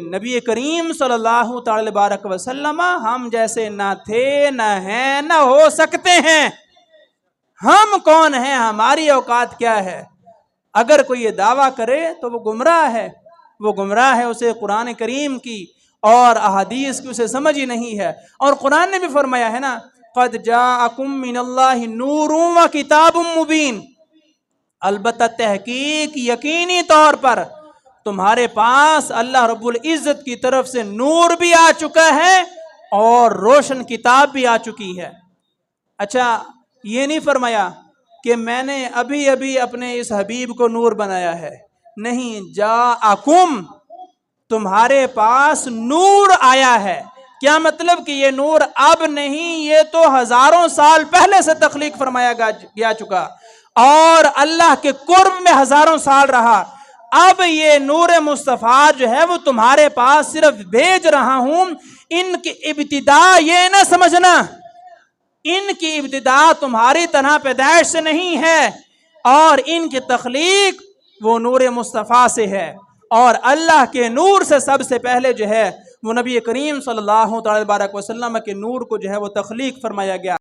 نبی کریم صلی اللہ تعالی بارک وسلم ہم جیسے نہ تھے نہ ہیں نہ ہو سکتے ہیں. ہم کون ہیں؟ ہماری اوقات کیا ہے؟ اگر کوئی یہ دعویٰ کرے تو وہ گمراہ ہے. وہ گمراہ ہے، اسے قرآن کریم کی اور احادیث کی اسے سمجھ ہی نہیں ہے. اور قرآن نے بھی فرمایا ہے نا، قد جاءکم من اللہ نور و کتاب مبین. البتہ تحقیق یقینی طور پر تمہارے پاس اللہ رب العزت کی طرف سے نور بھی آ چکا ہے اور روشن کتاب بھی آ چکی ہے. اچھا، یہ نہیں فرمایا کہ میں نے ابھی ابھی اپنے اس حبیب کو نور بنایا ہے. نہیں، جاءکم، تمہارے پاس نور آیا ہے. کیا مطلب کہ یہ نور اب نہیں، یہ تو ہزاروں سال پہلے سے تخلیق فرمایا گیا چکا اور اللہ کے قرب میں ہزاروں سال رہا. اب یہ نور مصطفیٰ جو ہے وہ تمہارے پاس صرف بھیج رہا ہوں. ان کی ابتدا یہ نہ سمجھنا، ان کی ابتدا تمہاری طرح پیدائش سے نہیں ہے، اور ان کی تخلیق وہ نور مصطفیٰ سے ہے. اور اللہ کے نور سے سب سے پہلے جو ہے وہ نبی کریم صلی اللہ تعالی وسلم کے نور کو جو ہے وہ تخلیق فرمایا گیا.